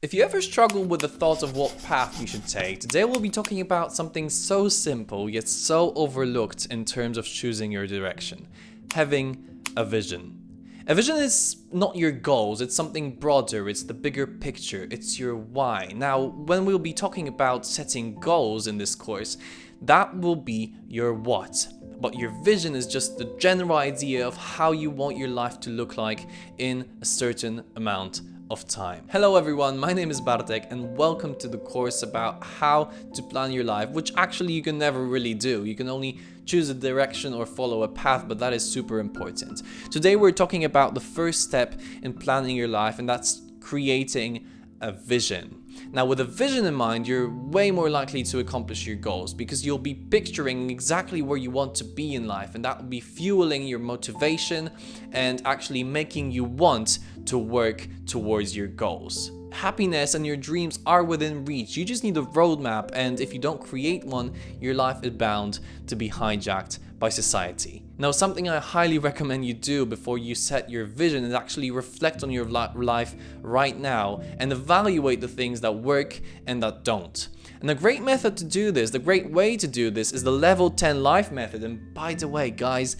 If you ever struggle with the thought of what path you should take, today we'll be talking about something so simple yet so overlooked in terms of choosing your direction: having a vision. A vision is not your goals, it's something broader, it's the bigger picture, it's your why. Now, when we'll be talking about setting goals in this course, that will be your what. But your vision is just the general idea of how you want your life to look like in a certain amount of time. Hello everyone, my name is Bartek and welcome to the course about how to plan your life, which actually you can never really do. You can only choose a direction or follow a path, but that is super important. Today we're talking about the first step in planning your life, and that's creating a vision. Now, with a vision in mind, you're way more likely to accomplish your goals because you'll be picturing exactly where you want to be in life, and that will be fueling your motivation and actually making you want to work towards your goals. Happiness and your dreams are within reach. You just need a roadmap, and if you don't create one, your life is bound to be hijacked by society. Now, something I highly recommend you do before you set your vision is actually reflect on your life right now and evaluate the things that work and that don't. And a great method to do this, the great way to do this, is the level 10 life method. And by the way, guys,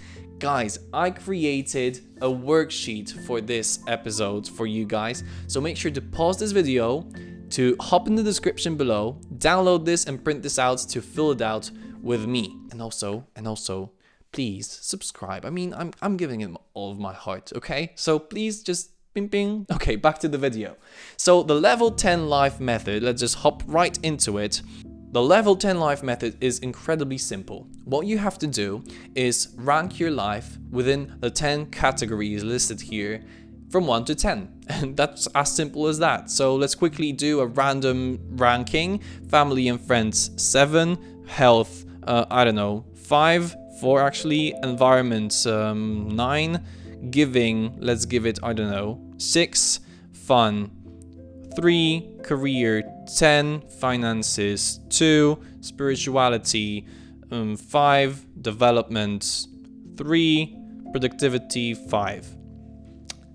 I created a worksheet for this episode for you guys. So make sure to pause this video, to hop in the description below, download this and print this out to fill it out with me. And also, please subscribe. I mean, I'm giving it all of my heart, okay? So please just ping ping. Okay, back to the video. So the level 10 life method, let's just hop right into it. The level 10 life method is incredibly simple. What you have to do is rank your life within the 10 categories listed here from 1 to 10. And that's as simple as that. So let's quickly do a random ranking. Family and friends 7, health 5, 4 actually, environment 9, giving, let's give it 6, fun 3, career 10, finances 2, spirituality 5, development 3, productivity 5.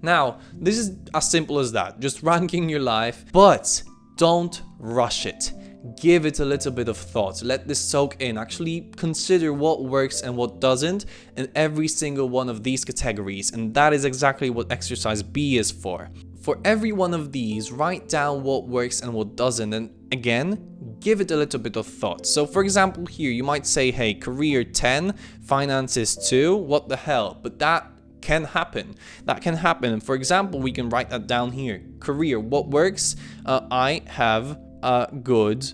Now, this is as simple as that, just ranking your life, but don't rush it. Give it a little bit of thought. Let this soak in. Actually consider what works and what doesn't in every single one of these categories, and that is exactly what exercise B is for. For every one of these, write down what works and what doesn't, and again, give it a little bit of thought. So for example here, you might say, hey, career 10, finances 2, what the hell? But that can happen. That can happen. And for example, we can write that down here. Career, what works? I have a good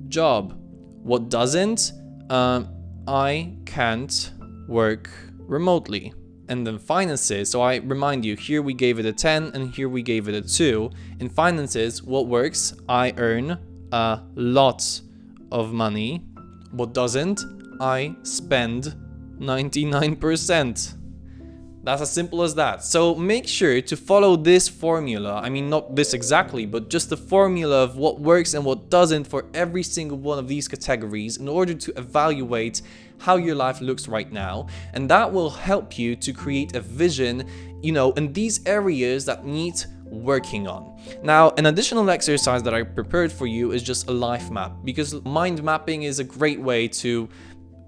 job. What doesn't? I can't work remotely. And then finances, so I remind you, here we gave it a 10 and here we gave it a 2. In finances, what works? I earn a lot of money. What doesn't? I spend 99%. That's as simple as that. So make sure to follow this formula. I mean, not this exactly, but just the formula of what works and what doesn't for every single one of these categories in order to evaluate how your life looks right now. And that will help you to create a vision, in these areas that need working on. Now, an additional exercise that I prepared for you is just a life map, because mind mapping is a great way to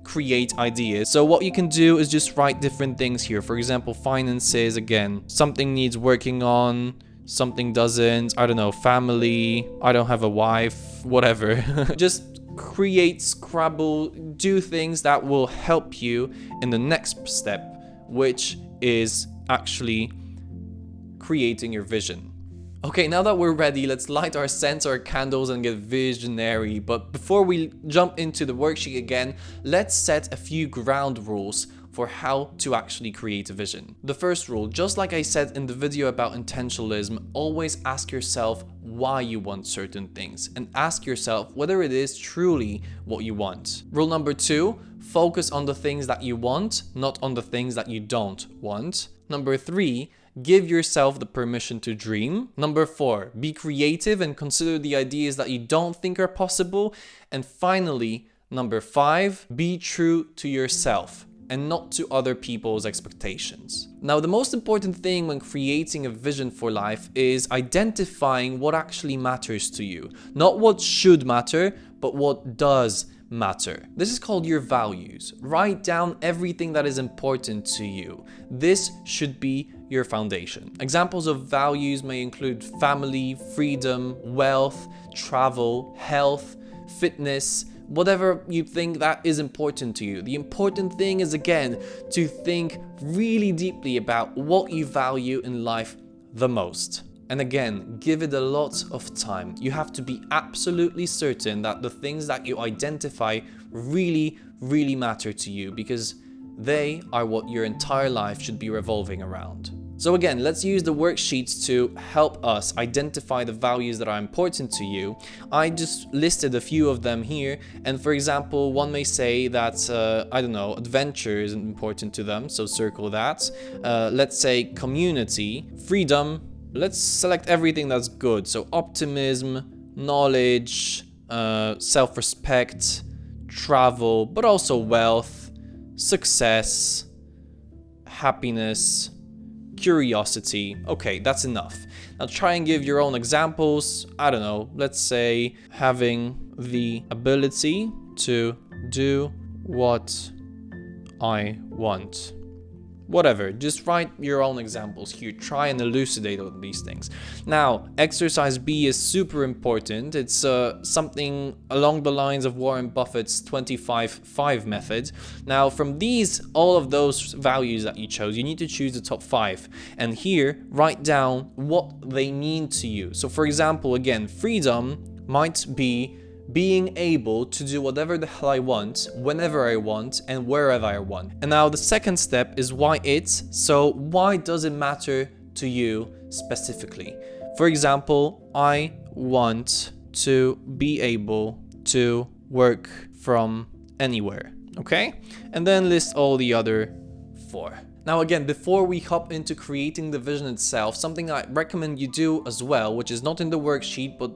create ideas. So what you can do is just write different things here. For example, finances, again, something needs working on, something doesn't, family, I don't have a wife, whatever. Just create, scrabble, do things that will help you in the next step, which is actually creating your vision. Okay, now that we're ready, let's light our scents, our candles, and get visionary. But before we jump into the worksheet again, let's set a few ground rules for how to actually create a vision. The first rule, just like I said in the video about intentionalism, always ask yourself why you want certain things, and ask yourself whether it is truly what you want. Rule number 2, focus on the things that you want, not on the things that you don't want. Number 3, give yourself the permission to dream. Number 4, be creative and consider the ideas that you don't think are possible. And finally, number 5, be true to yourself. and not to other people's expectations. Now, the most important thing when creating a vision for life is identifying what actually matters to you. Not what should matter, but what does matter. This is called your values. Write down everything that is important to you. This should be your foundation. Examples of values may include family, freedom, wealth, travel, health, fitness, whatever you think that is important to you. The important thing is, again, to think really deeply about what you value in life the most. And again, give it a lot of time. You have to be absolutely certain that the things that you identify really, really matter to you, because they are what your entire life should be revolving around. So again, let's use the worksheets to help us identify the values that are important to you. I just listed a few of them here. And for example, one may say that, I don't know, adventure is important to them, so circle that. Let's say community, freedom. Let's select everything that's good. So optimism, knowledge, self-respect, travel, but also wealth, success, happiness, curiosity. Okay, that's enough. Now try and give your own examples. I don't know, let's say having the ability to do what I want. Whatever, just write your own examples here. Try and elucidate on these things. Now, exercise B is super important. It's something along the lines of Warren Buffett's 25-5 method. Now, from all of those values that you chose, you need to choose the top 5. And here, write down what they mean to you. So, for example, again, freedom might be being able to do whatever the hell I want, whenever I want, and wherever I want. And now the second step is why it's. So why does it matter to you specifically? For example, I want to be able to work from anywhere, okay? And then list all the other 4. Now again, before we hop into creating the vision itself, something I recommend you do as well, which is not in the worksheet, but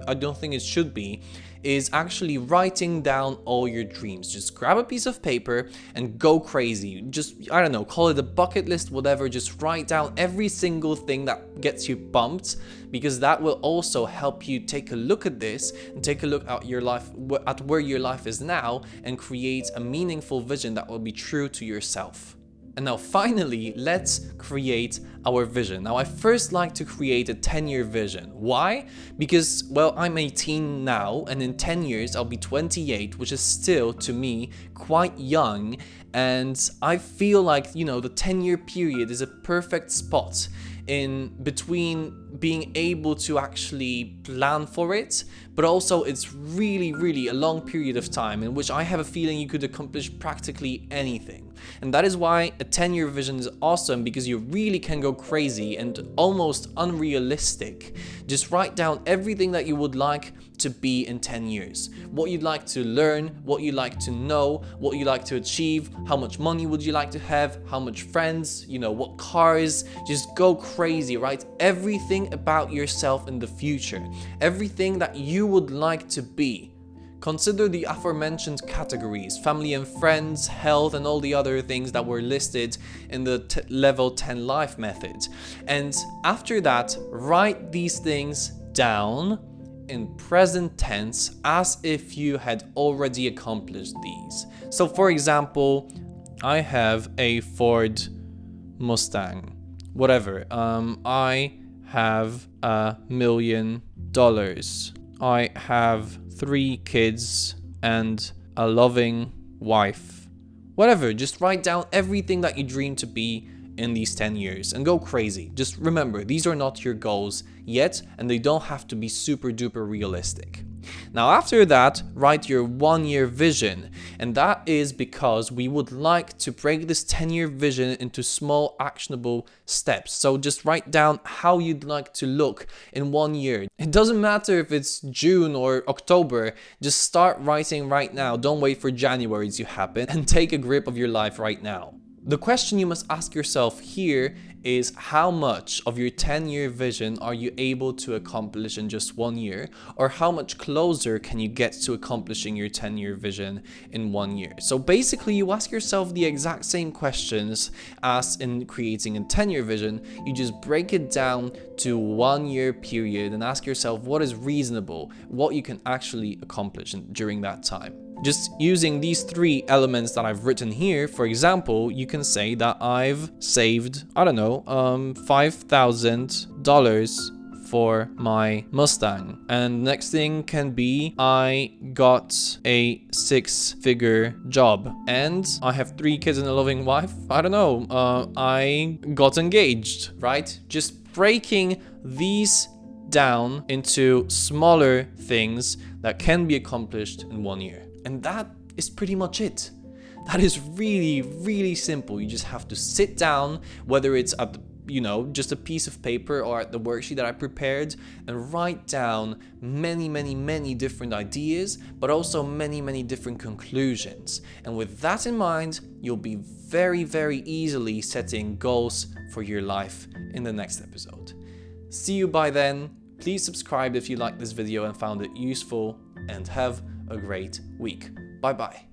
I don't think it should be, is actually writing down all your dreams. Just grab a piece of paper and go crazy. Just, I don't know, call it a bucket list, whatever. Just write down every single thing that gets you pumped, because that will also help you take a look at this and take a look at your life, at where your life is now, and create a meaningful vision that will be true to yourself. And now finally, let's create our vision. Now I first like to create a 10-year vision. Why? Because, well, I'm 18 now, and in 10 years I'll be 28, which is still, to me, quite young. And I feel like, the 10-year period is a perfect spot in between being able to actually plan for it, but also it's really, really a long period of time in which I have a feeling you could accomplish practically anything. And that is why a 10-year vision is awesome, because you really can go crazy and almost unrealistic. Just write down everything that you would like to be in 10 years. What you'd like to learn, what you'd like to know, what you'd like to achieve, how much money would you like to have, how much friends, what cars. Just go crazy, write everything about yourself in the future, everything that you would like to be. Consider the aforementioned categories: family and friends, health, and all the other things that were listed in the level 10 life method. And after that, write these things down in present tense as if you had already accomplished these. So for example, I have a Ford Mustang, whatever. I have $1 million. I have 3 kids and a loving wife. Whatever, just write down everything that you dream to be in these 10 years and go crazy. Just remember, these are not your goals yet, and they don't have to be super duper realistic. Now after that, write your 1-year vision, and that is because we would like to break this 10-year vision into small actionable steps. So just write down how you'd like to look in 1 year. It doesn't matter if it's June or October, just start writing right now. Don't wait for January to happen, and take a grip of your life right now. The question you must ask yourself here is how much of your 10-year vision are you able to accomplish in just 1 year, or how much closer can you get to accomplishing your 10-year vision in 1 year. So basically you ask yourself the exact same questions as in creating a 10-year vision. You just break it down to 1 year period and ask yourself what is reasonable, what you can actually accomplish during that time. Just using these 3 elements that I've written here, for example, you can say that I've saved, I don't know, $5,000 for my Mustang. And next thing can be I got a 6-figure job and I have 3 kids and a loving wife. I don't know, I got engaged, right? Just breaking these down into smaller things that can be accomplished in 1 year. And that is pretty much it. That is really, really simple. You just have to sit down, whether it's at the, just a piece of paper or at the worksheet that I prepared, and write down many different ideas, but also many different conclusions. And with that in mind, you'll be very easily setting goals for your life in the next episode. See you by then. Please subscribe if you liked this video and found it useful, and have a great week. Bye bye.